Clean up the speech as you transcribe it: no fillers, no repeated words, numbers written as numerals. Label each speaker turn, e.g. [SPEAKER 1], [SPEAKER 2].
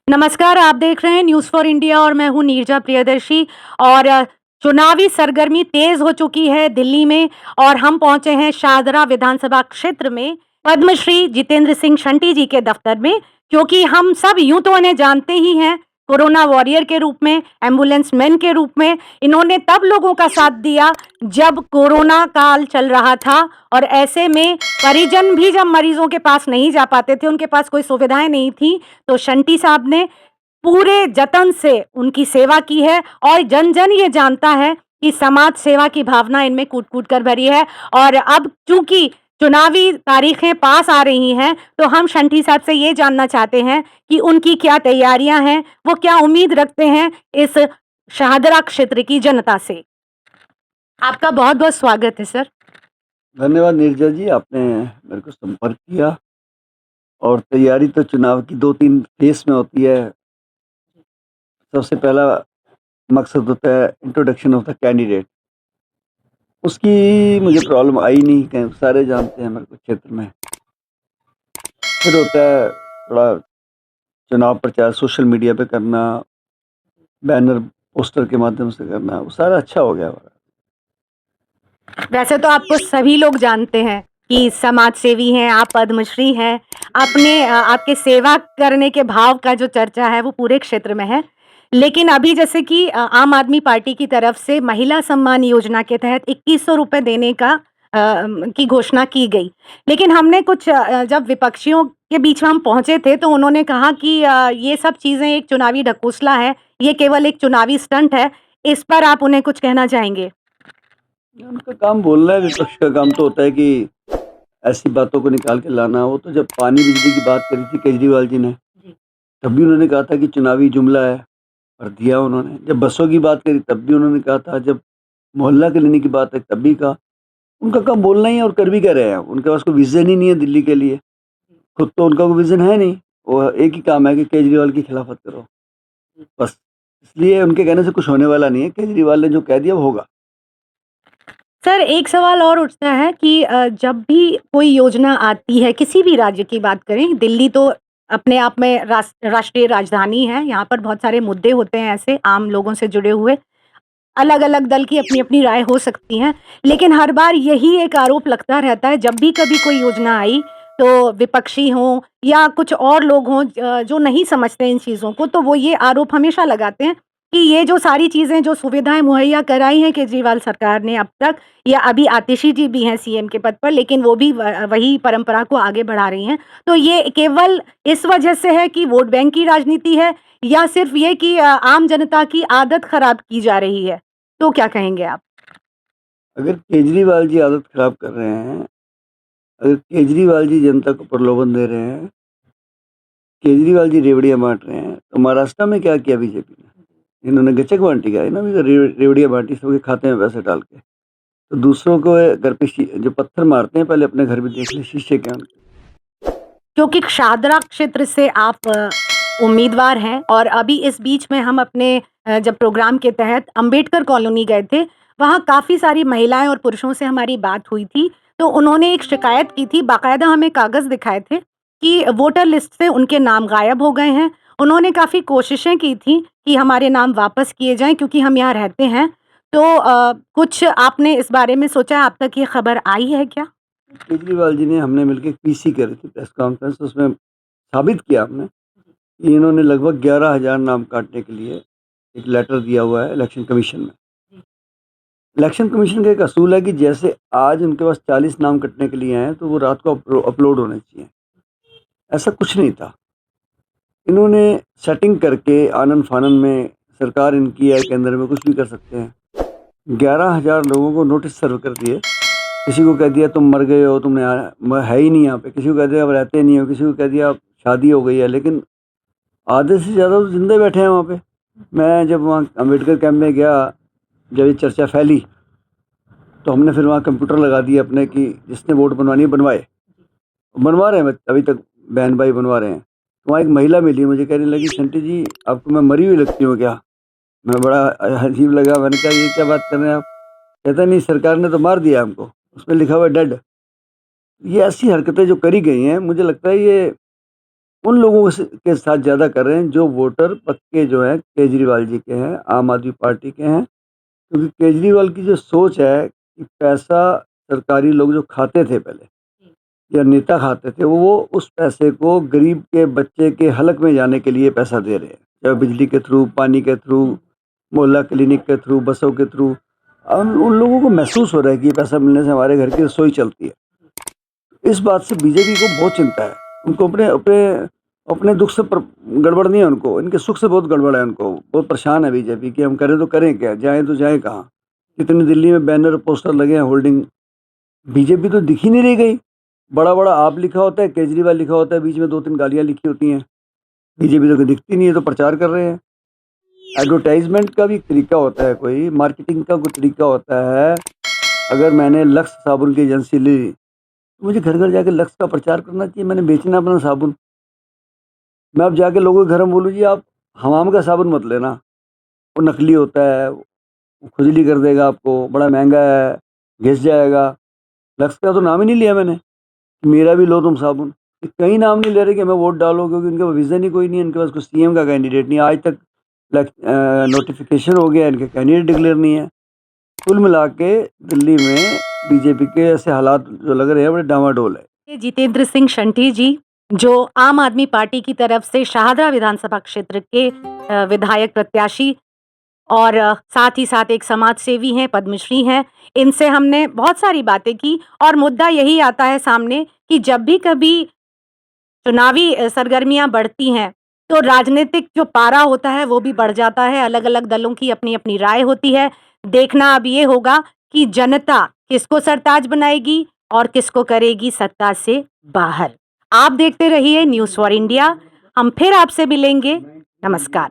[SPEAKER 1] नमस्कार, आप देख रहे हैं न्यूज़ फॉर इंडिया और मैं हूँ नीरजा प्रियदर्शी। और चुनावी सरगर्मी तेज़ हो चुकी है दिल्ली में और हम पहुँचे हैं शाहदरा विधानसभा क्षेत्र में पद्मश्री जितेंद्र सिंह शंटी जी के दफ्तर में, क्योंकि हम सब यूँ तो उन्हें जानते ही हैं कोरोना वॉरियर के रूप में, एम्बुलेंस मैन के रूप में। इन्होंने तब लोगों का साथ दिया जब कोरोना काल चल रहा था और ऐसे में परिजन भी जब मरीजों के पास नहीं जा पाते थे, उनके पास कोई सुविधाएँ नहीं थी, तो शंटी साहब ने पूरे जतन से उनकी सेवा की है और जन-जन ये जानता है कि समाज सेवा की भावना इनमें कूट-कूट कर भरी है। और अब चूँकि चुनावी तारीखें पास आ रही हैं, तो हम शंटी साहब से ये जानना चाहते हैं कि उनकी क्या तैयारियाँ हैं, वो क्या उम्मीद रखते हैं इस शाहदरा क्षेत्र की जनता से? आपका बहुत-बहुत स्वागत है सर।
[SPEAKER 2] धन्यवाद नीरजा जी, आपने मेरे को संपर्क किया। और तैयारी तो चुनाव की 2-3 फेज़ में होती है। सबसे पहला मकसद होता है इंट्रोडक्शन ऑफ द कैंडिडेट। उसकी मुझे प्रॉब्लम आई नहीं, कहीं सारे जानते हैं मेरे को क्षेत्र में। फिर होता है थोड़ा चुनाव प्रचार सोशल मीडिया पे करना, बैनर पोस्टर के माध्यम से करना, वो सारा अच्छा हो गया।
[SPEAKER 1] वैसे तो आपको सभी लोग जानते हैं कि समाज सेवी हैं, आप पद्मश्री हैं। आपके सेवा करने के भाव का जो चर्चा है वो पूरे क्षेत्र में है। लेकिन अभी जैसे कि आम आदमी पार्टी की तरफ से महिला सम्मान योजना के तहत 2100 रुपए देने की घोषणा की गई। लेकिन हमने जब विपक्षियों के बीच में हम पहुँचे थे तो उन्होंने कहा कि ये सब चीज़ें एक चुनावी ढकोसला है, ये केवल एक चुनावी स्टंट है। इस पर आप उन्हें कुछ कहना चाहेंगे?
[SPEAKER 2] उनका काम बोलना है, विपक्ष का काम तो होता है कि ऐसी बातों को निकाल के लाना। वो तो जब पानी बिजली की बात करी थी केजरीवाल जी ने, तब भी उन्होंने कहा था कि चुनावी जुमला है, और दिया उन्होंने। जब बसों की बात करी तब भी उन्होंने कहा था, जब मोहल्ला क्लिनिक की बात है तब भी कहा। उनका काम बोलना ही है, और कर भी क्या रहे हैं। उनके पास कोई विज़न ही नहीं है दिल्ली के लिए, खुद तो उनका कोई विज़न है नहीं। वो एक ही काम है कि केजरीवाल की खिलाफत करो, बस। इसलिए उनके कहने से कुछ होने वाला नहीं है, केजरीवाल ने जो कह दिया वो होगा।
[SPEAKER 1] सर, एक सवाल और उठता है कि जब भी कोई योजना आती है, किसी भी राज्य की बात करें, दिल्ली तो अपने आप में राष्ट्रीय राजधानी है, यहाँ पर बहुत सारे मुद्दे होते हैं ऐसे आम लोगों से जुड़े हुए। अलग-अलग दल की अपनी-अपनी राय हो सकती हैं, लेकिन हर बार यही एक आरोप लगता रहता है, जब भी कभी कोई योजना आई, तो विपक्षी हों या कुछ और लोग हों जो नहीं समझते इन चीज़ों को, तो वो ये आरोप हमेशा लगाते हैं कि ये जो सारी चीज़ें, जो सुविधाएँ मुहैया कराई हैं केजरीवाल सरकार ने अब तक, या अभी आतिशी जी भी हैं सीएम के पद पर, लेकिन वो भी वही परंपरा को आगे बढ़ा रही हैं। तो ये केवल इस वजह से है कि वोट बैंक की राजनीति है, या सिर्फ़ ये कि आम जनता की आदत खराब की जा रही है? तो क्या कहेंगे आप?
[SPEAKER 2] अगर केजरीवाल जी आदत खराब कर रहे हैं, अगर केजरीवाल जी जनता को प्रलोभन दे रहे हैं, केजरीवाल जी रेवड़ियाँ बाँट रहे हैं, तो महाराष्ट्र में क्या किया बीजेपी ने? इन्होंने गचक बाँटी क्या? इन्होंने भी तो रेवड़ियाँ बाँटी, सबके खाते में पैसे डाल के। तो दूसरों को घर पे जो पत्थर मारते हैं, पहले अपने घर में देख लें शीशे के अंदर।
[SPEAKER 1] क्योंकि शादरा क्षेत्र से आप उम्मीदवार हैं और अभी इस बीच में हम अपने जब प्रोग्राम के तहत अंबेडकर कॉलोनी गए थे, वहाँ काफ़ी सारी महिलाएँ और पुरुषों से हमारी बात हुई थी। तो उन्होंने एक शिकायत की थी, बाकायदा हमें कागज़ दिखाए थे कि वोटर लिस्ट से उनके नाम गायब हो गए हैं। उन्होंने काफ़ी कोशिशें की थी कि हमारे नाम वापस किए जाएँ, क्योंकि हम यहाँ रहते हैं। तो कुछ आपने इस बारे में सोचा, आप तक ये खबर आई है क्या?
[SPEAKER 2] केजरीवाल जी ने, हमने मिलके एक पीसी करी थी प्रेस कॉन्फ्रेंस, उसमें साबित किया हमने कि इन्होंने लगभग 11,000 नाम काटने के लिए एक लेटर दिया हुआ है इलेक्शन कमीशन में। इलेक्शन कमीशन का एक असूल है कि जैसे आज उनके पास 40 नाम कटने के लिए आए हैं, तो वो रात को अपलोड होने चाहिए। ऐसा कुछ नहीं था। इन्होंने सेटिंग करके आनन-फानन में, सरकार इनकी है, केंद्र में कुछ भी कर सकते हैं। 11,000 लोगों को नोटिस सर्व कर दिए। किसी को कह दिया तुम मर गए हो, तुमने है ही नहीं यहाँ पे। किसी को कह दिया अब रहते नहीं हो, किसी को कह दिया अब शादी हो गई है, लेकिन आधे से ज़्यादा तो ज़िंदा बैठे हैं वहाँ पे। मैं जब वहाँ अम्बेडकर कैंप में गया, जब ये चर्चा फैली, तो हमने फिर वहाँ कंप्यूटर लगा दिए अपने कि जिसने वोट बनवानी है बनवाए। बनवा रहे हैं, अभी तक बहन भाई बनवा रहे हैं। तो वहाँ एक महिला मिली, मुझे कहने लगी, "शंटी जी, आपको मैं मरी हुई लगती हूँ क्या?" मैं बड़ा अजीब लगा, मैंने कहा, "ये क्या बात कर रहे हैं आप?" कहता, "नहीं, सरकार ने तो मार दिया हमको, उसमें लिखा हुआ है डेड।" ये ऐसी हरकतें जो करी गई हैं, मुझे लगता है ये उन लोगों के साथ ज़्यादा कर रहे हैं जो वोटर पक्के जो हैं केजरीवाल जी के हैं, आम आदमी पार्टी के हैं। क्योंकि केजरीवाल की जो सोच है कि पैसा सरकारी लोग जो खाते थे पहले या नेता खाते थे, वो उस पैसे को गरीब के बच्चे के हलक में जाने के लिए पैसा दे रहे हैं। चाहे बिजली के थ्रू, पानी के थ्रू, मोहल्ला क्लिनिक के थ्रू, बसों के थ्रू। उन लोगों को महसूस हो रहा है कि ये पैसा मिलने से हमारे घर की रसोई चलती है। इस बात से बीजेपी को बहुत चिंता है। उनको अपने अपने अपने दुख से गड़बड़ नहीं है उनको, इनके सुख से बहुत गड़बड़ है उनको। बहुत परेशान है बीजेपी कि हम करें तो करें क्या, जाएं तो जाएं कहाँ। कितनी दिल्ली में बैनर पोस्टर लगे हैं, होल्डिंग, बीजेपी तो दिख ही नहीं रही गई। बड़ा बड़ा आप लिखा होता है, केजरीवाल लिखा होता है, बीच में 2-3 गालियाँ लिखी होती हैं। बीजेपी तो दिखती नहीं है, तो प्रचार कर रहे हैं। एडवर्टाइजमेंट का भी एक तरीका होता है, कोई मार्केटिंग का कोई तरीका होता है। अगर मैंने लक्स साबुन की एजेंसी ली, तो मुझे घर घर जाके लक्स का प्रचार करना चाहिए। मैंने बेचना अपना साबुन। मैं अब जाके लोगों के घर में बोलूँ जी आप हमाम का साबुन मत लेना, वो नकली होता है, वो खुजली कर देगा आपको, बड़ा महंगा है, घिस जाएगा। लक्स का तो नाम ही नहीं लिया मैंने, मेरा भी लो तुम साबुन। ये कहीं नाम नहीं ले रहे कि हमें वोट डालो, क्योंकि उनके पास विजन ही कोई नहीं है। इनके पास कोई सीएम का कैंडिडेट नहीं है। आज तक नोटिफिकेशन हो गया, इनके कैंडिडेट डिक्लेयर नहीं है। कुल मिला के दिल्ली में बीजेपी के ऐसे हालात जो लग रहे हैं, बड़े डामाडोल है।
[SPEAKER 1] ये जितेंद्र सिंह शंटी जी, जो आम आदमी पार्टी की तरफ से शाहदरा विधानसभा क्षेत्र के विधायक प्रत्याशी और साथ ही साथ एक समाज सेवी हैं, पद्मश्री हैं। इनसे हमने बहुत सारी बातें की और मुद्दा यही आता है सामने कि जब भी कभी चुनावी सरगर्मियां बढ़ती हैं, तो राजनीतिक जो पारा होता है वो भी बढ़ जाता है। अलग-अलग दलों की अपनी-अपनी राय होती है। देखना अब ये होगा कि जनता किसको सरताज बनाएगी और किसको करेगी सत्ता से बाहर। आप देखते रहिए न्यूज़ फॉर इंडिया। हम फिर आपसे मिलेंगे। नमस्कार।